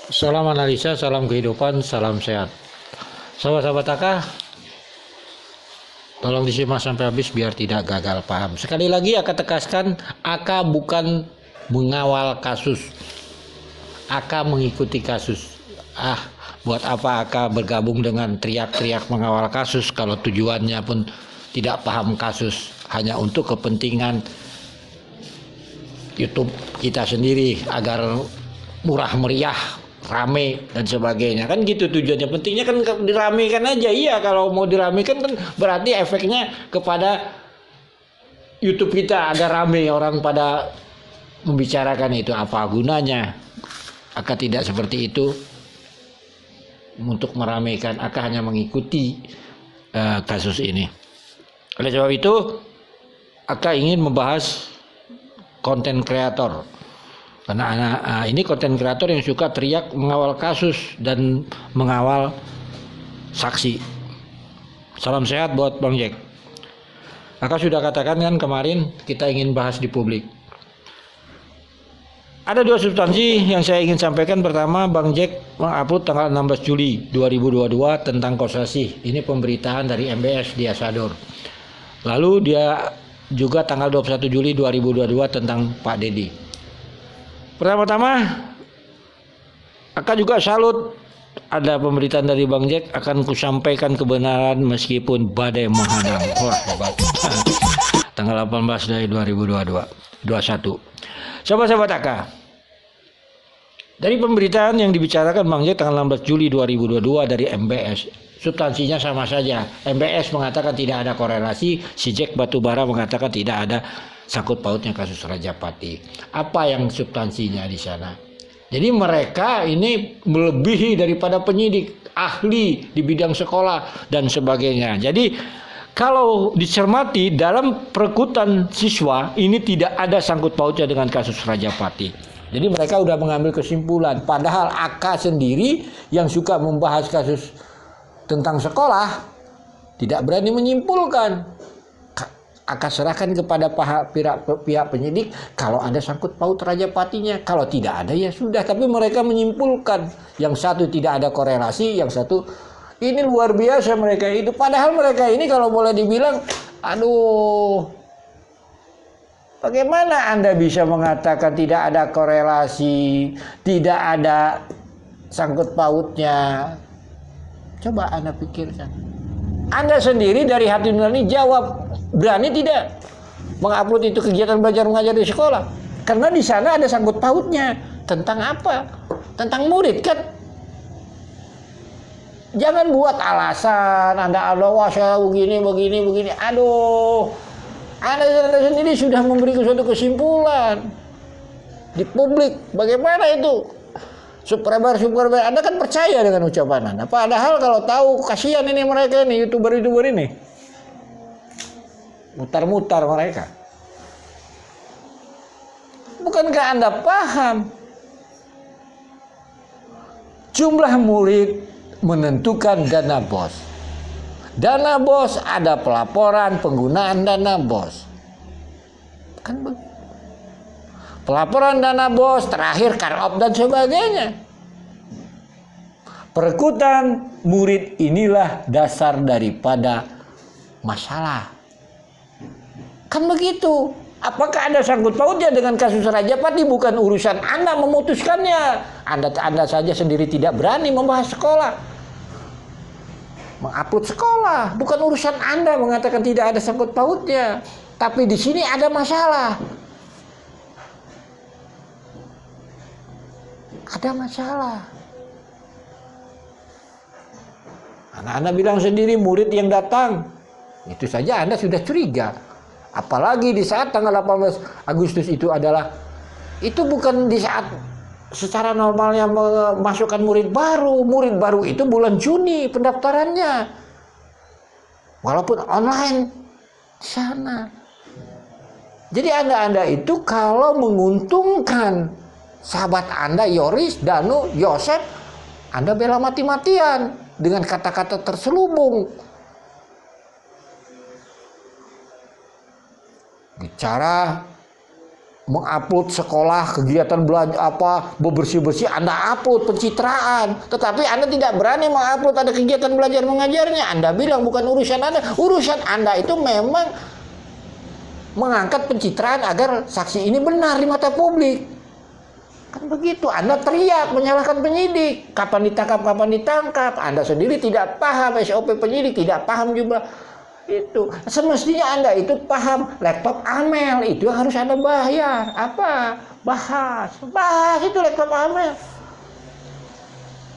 Salam analisa, salam kehidupan, salam sehat. Sahabat-sahabat AK, tolong disimak sampai habis biar tidak gagal paham. Sekali lagi AK tegaskan, AK bukan mengawal kasus. AK mengikuti kasus. Buat apa AK bergabung dengan teriak-teriak mengawal kasus kalau tujuannya pun tidak paham kasus, hanya untuk kepentingan YouTube kita sendiri agar murah meriah, rame dan sebagainya, kan gitu tujuannya. Pentingnya kan diramekan aja. Iya, kalau mau diramekan kan berarti efeknya kepada YouTube kita agar rame, orang pada membicarakan itu. Apa gunanya? Aka tidak seperti itu untuk meramaikan. Aka hanya mengikuti kasus ini. Oleh sebab itu Aka ingin membahas konten kreator. Karena ini konten kreator yang suka teriak mengawal kasus dan mengawal saksi. Salam sehat buat Bang Jack. Kakak sudah katakan kan kemarin kita ingin bahas di publik. Ada dua substansi yang saya ingin sampaikan. Pertama, Bang Jack mengupload tanggal 16 Juli 2022 tentang Kosasih. Ini pemberitaan dari MBS di Asador. Lalu dia juga tanggal 21 Juli 2022 tentang Pak Dedi. Pertama-tama, Aka juga salut ada pemberitaan dari Bang Jack, akan kusampaikan kebenaran meskipun badai menghadang. Wah, hebat. Tanggal 18 dari 2021. Sahabat-sahabat Aka, dari pemberitaan yang dibicarakan Bang Jack tanggal 16 Juli 2022 dari MBS, substansinya sama saja. MBS mengatakan tidak ada korelasi, si Jack Batubara mengatakan tidak ada sangkut pautnya kasus Rajapati. Apa yang substansinya di sana? Jadi mereka ini melebihi daripada penyidik, ahli di bidang sekolah dan sebagainya. Jadi kalau dicermati dalam perekutan siswa ini tidak ada sangkut pautnya dengan kasus Rajapati. Jadi mereka udah mengambil kesimpulan. Padahal AK sendiri yang suka membahas kasus tentang sekolah tidak berani menyimpulkan. Akan serahkan kepada pihak penyidik kalau ada sangkut paut Rajapatinya. Kalau tidak ada ya sudah. Tapi mereka menyimpulkan. Yang satu tidak ada korelasi, yang satu ini luar biasa mereka itu. Padahal mereka ini kalau boleh dibilang, aduh, bagaimana Anda bisa mengatakan tidak ada korelasi, tidak ada sangkut pautnya? Coba Anda pikirkan. Anda sendiri dari hati nurani jawab. Berani tidak mengupload itu kegiatan belajar mengajar di sekolah? Karena di sana ada sangkut pautnya. Tentang apa? Tentang murid kan? Jangan buat alasan Anda wah saya begini. Aduh, Anda sendiri sudah memberi suatu kesimpulan di publik. Bagaimana itu? Subscriber Anda kan percaya dengan ucapan Anda. Padahal kalau tahu, kasihan ini mereka ini, YouTuber ini. Mutar-mutar mereka. Bukankah Anda paham? Jumlah murid menentukan dana BOS. Dana BOS ada pelaporan penggunaan dana BOS. Kan begitu. Pelaporan dana BOS, terakhir cut-off dan sebagainya. Perekutan murid inilah dasar daripada masalah. Kan begitu. Apakah ada sangkut pautnya dengan kasus Rajapati? Bukan urusan Anda memutuskannya. Anda saja sendiri tidak berani membahas sekolah, mengupload sekolah. Bukan urusan Anda mengatakan tidak ada sangkut pautnya. Tapi di sini ada masalah. Ada masalah. Anda bilang sendiri murid yang datang. Itu saja Anda sudah curiga. Apalagi di saat tanggal 18 Agustus itu adalah, itu bukan di saat secara normalnya memasukkan murid baru. Murid baru itu bulan Juni pendaftarannya. Walaupun online di sana. Jadi Anda itu kalau menguntungkan sahabat Anda Yoris, Danu, Yosep, Anda bela mati-matian dengan kata-kata terselubung. Bicara mengupload sekolah, kegiatan belajar apa, bebersih-bersih, Anda upload pencitraan. Tetapi Anda tidak berani mengupload ada kegiatan belajar mengajarnya. Anda bilang bukan urusan Anda. Urusan Anda itu memang mengangkat pencitraan agar saksi ini benar di mata publik. Kan begitu. Anda teriak menyalahkan penyidik. Kapan ditangkap, kapan ditangkap. Anda sendiri tidak paham SOP penyidik, tidak paham juga itu. Semestinya Anda itu paham laptop Amel itu harus Anda bayar. Apa? Bahas itu laptop Amel.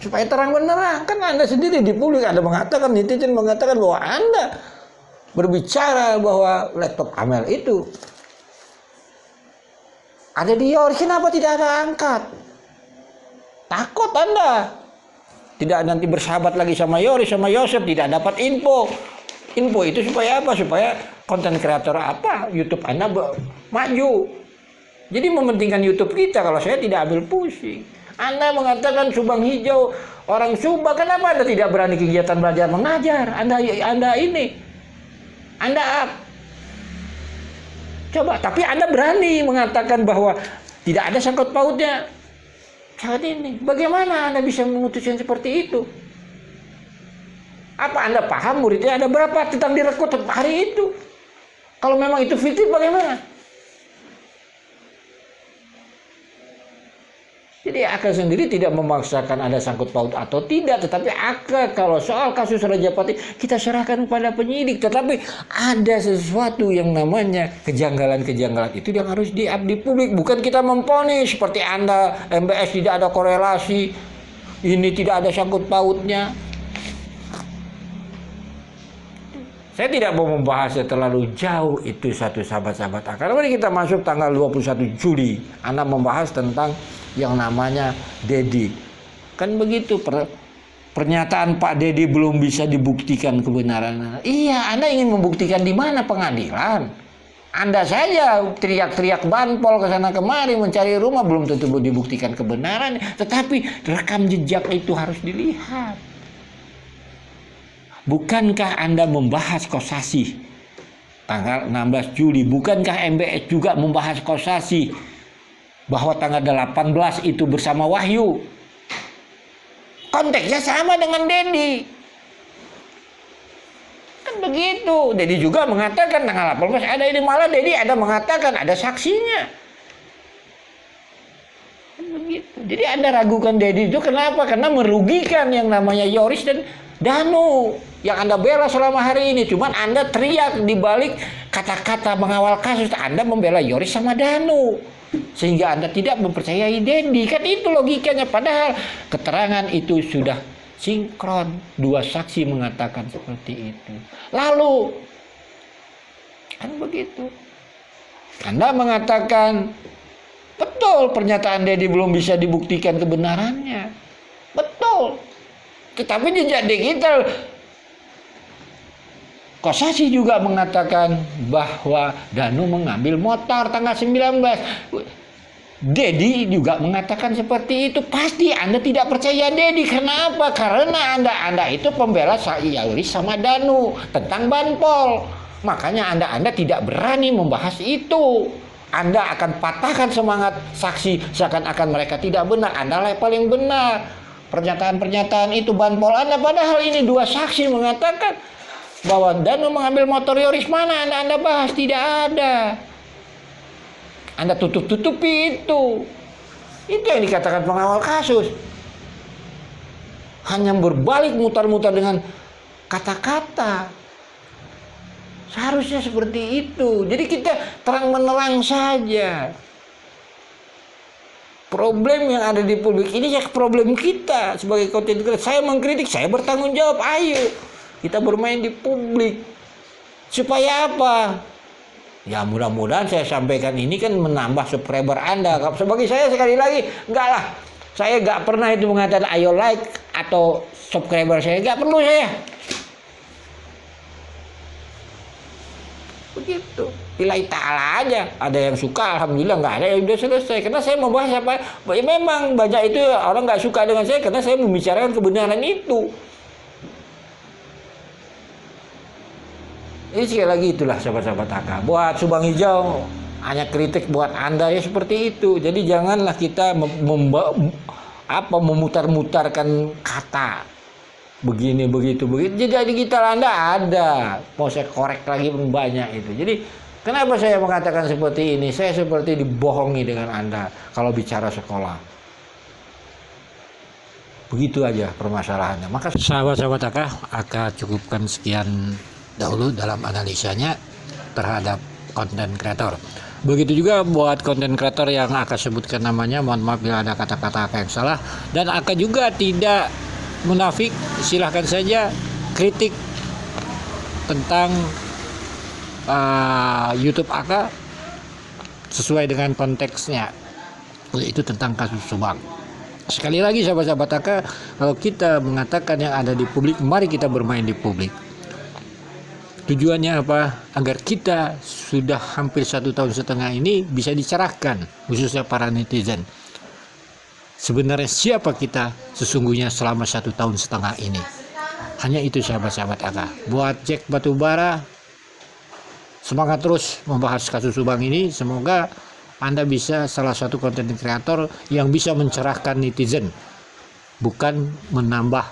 Supaya terang benerang. Kan Anda sendiri di publik Anda mengatakan, netizen mengatakan bahwa Anda berbicara bahwa laptop Amel itu ada di Yoris. Kenapa tidak ada angkat? Takut Anda tidak nanti bersahabat lagi sama Yoris, sama Yosef, tidak dapat info. Info itu supaya apa? Supaya konten kreator apa? YouTube Anda maju. Jadi mementingkan YouTube kita. Kalau saya tidak ambil pusing. Anda mengatakan Subang Hijau, orang Subang, kenapa Anda tidak berani kegiatan belajar mengajar? Anda up. Coba, tapi Anda berani mengatakan bahwa tidak ada sangkut pautnya saat ini. Bagaimana Anda bisa memutuskan seperti itu? Apa Anda paham muridnya ada berapa tentang direkrut hari itu? Kalau memang itu fiktif bagaimana? Jadi Aka sendiri tidak memaksakan ada sangkut paut atau tidak, tetapi Aka kalau soal kasus Rajapati kita serahkan kepada penyidik. Tetapi ada sesuatu yang namanya kejanggalan-kejanggalan itu yang harus di-up di publik. Bukan kita memponis seperti Anda, MBS tidak ada korelasi, ini tidak ada sangkut pautnya. Saya tidak mau membahasnya terlalu jauh itu satu sahabat-sahabat Aka. Karena mari kita masuk tanggal 21 Juli. Anda membahas tentang yang namanya Dedi. Kan begitu pernyataan Pak Dedi belum bisa dibuktikan kebenarannya. Iya, Anda ingin membuktikan di mana pengadilan? Anda saja teriak-teriak banpol ke sana kemari mencari rumah belum tentu dibuktikan kebenaran. Tetapi rekam jejak itu harus dilihat. Bukankah Anda membahas Kosasih tanggal 16 Juli? Bukankah MBS juga membahas Kosasih bahwa tanggal 18 itu bersama Wahyu? Konteksnya sama dengan Dedi. Kan begitu. Dedi juga mengatakan tanggal 18 ada ini, malah Dedi ada mengatakan ada saksinya. Kan begitu. Jadi Anda ragukan Dedi itu kenapa? Karena merugikan yang namanya Yoris dan Danu yang Anda bela selama hari ini. Cuman Anda teriak di balik kata-kata mengawal kasus, Anda membela Yoris sama Danu, sehingga Anda tidak mempercayai Dedi. Kan itu logikanya. Padahal keterangan itu sudah sinkron. Dua saksi mengatakan seperti itu. Lalu kan begitu. Anda mengatakan betul pernyataan Dedi belum bisa dibuktikan kebenarannya. Betul. Tapi jejak digital Kosasih juga mengatakan bahwa Danu mengambil motor tanggal 19. Dedi juga mengatakan seperti itu. Pasti Anda tidak percaya Dedi. Kenapa? Karena Anda itu pembela Yoris sama Danu tentang banpol. Makanya Anda tidak berani membahas itu. Anda akan patahkan semangat saksi seakan-akan mereka tidak benar. Anda lah yang paling benar. Pernyataan-pernyataan itu banpol Anda, padahal ini dua saksi mengatakan bahwa Danu mengambil motor Yoris. Mana Anda bahas? Tidak ada. Anda tutup-tutupi itu. Itu yang dikatakan pengawal kasus. Hanya berbalik mutar-mutar dengan kata-kata. Seharusnya seperti itu. Jadi kita terang menerang saja. Problem yang ada di publik ini ya problem kita sebagai konten kreator. Saya mengkritik, saya bertanggung jawab. Ayo kita bermain di publik. Supaya apa? Ya mudah-mudahan saya sampaikan ini kan menambah subscriber Anda. Sebagai saya sekali lagi, enggak lah. Saya enggak pernah itu mengatakan ayo like atau subscriber saya. Enggak perlu saya. Begitu. Lillahi ta'ala aja. Ada yang suka, alhamdulillah. Nggak ada, ya udah selesai. Karena saya membahas apa? Ya memang banyak itu orang nggak suka dengan saya karena saya membicarakan kebenaran itu. Ini sekali lagi itulah sahabat-sahabat Aka. Buat Subang Hijau, hanya kritik buat Anda, ya seperti itu. Jadi janganlah kita memutar-mutarkan kata begini begitu. Jadi digital Anda ada, mau saya korek lagi pun banyak itu. Jadi kenapa saya mengatakan seperti ini? Saya seperti dibohongi dengan Anda kalau bicara sekolah. Begitu aja permasalahannya. Maka sahabat-sahabat Aka cukupkan sekian dahulu dalam analisanya terhadap konten kreator. Begitu juga buat konten kreator yang Aka sebutkan namanya, mohon maaf bila ada kata-kata Aka yang salah. Dan Aka juga tidak munafik, silahkan saja kritik tentang YouTube Aka sesuai dengan konteksnya, yaitu tentang kasus Subang. Sekali lagi sahabat-sahabat Aka, kalau kita mengatakan yang ada di publik, mari kita bermain di publik. Tujuannya apa? Agar kita sudah hampir 1,5 tahun ini bisa dicerahkan, khususnya para netizen. Sebenarnya siapa kita sesungguhnya selama 1,5 tahun ini? Hanya itu sahabat-sahabat Aka. Buat Jack Batubara, semangat terus membahas kasus Subang ini. Semoga Anda bisa salah satu konten kreator yang bisa mencerahkan netizen, bukan menambah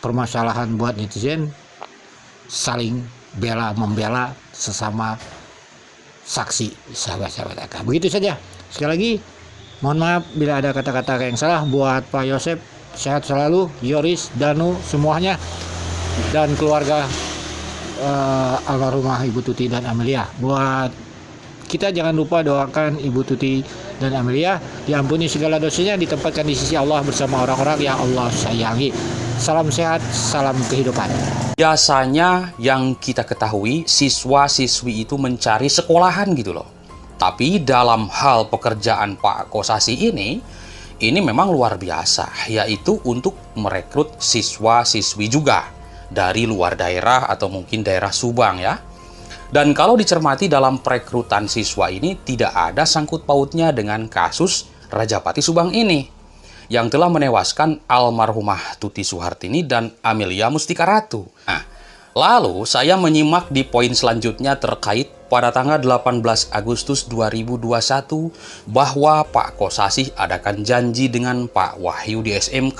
permasalahan buat netizen, saling membela sesama saksi, sahabat-sahabat Aka. Begitu saja. Sekali lagi, mohon maaf bila ada kata-kata yang salah. Buat Pak Yosep, sehat selalu, Yoris, Danu, semuanya, dan keluarga almarhumah Ibu Tuti dan Amelia. Buat kita jangan lupa doakan Ibu Tuti dan Amelia diampuni segala dosanya, ditempatkan di sisi Allah bersama orang-orang yang Allah sayangi. Salam sehat, salam kehidupan. Biasanya yang kita ketahui, siswa-siswi itu mencari sekolahan gitu loh. Tapi dalam hal pekerjaan Pak Kosasi ini memang luar biasa, yaitu untuk merekrut siswa-siswi juga dari luar daerah atau mungkin daerah Subang ya. Dan kalau dicermati dalam perekrutan siswa ini tidak ada sangkut pautnya dengan kasus Rajapati Subang ini yang telah menewaskan almarhumah Tuti Suhartini dan Amelia Mustika Ratu. Nah, lalu saya menyimak di poin selanjutnya terkait pada tanggal 18 Agustus 2021 bahwa Pak Kosasi adakan janji dengan Pak Wahyu di SMK.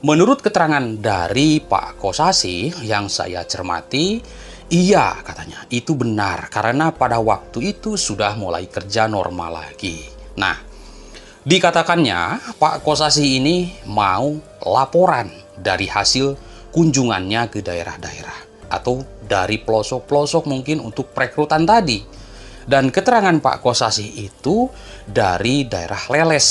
Menurut keterangan dari Pak Kosasi yang saya cermati, iya katanya itu benar karena pada waktu itu sudah mulai kerja normal lagi. Nah, dikatakannya Pak Kosasi ini mau laporan dari hasil kunjungannya ke daerah-daerah atau dari pelosok-pelosok mungkin untuk perekrutan tadi. Dan keterangan Pak Kosasi itu dari daerah Leles.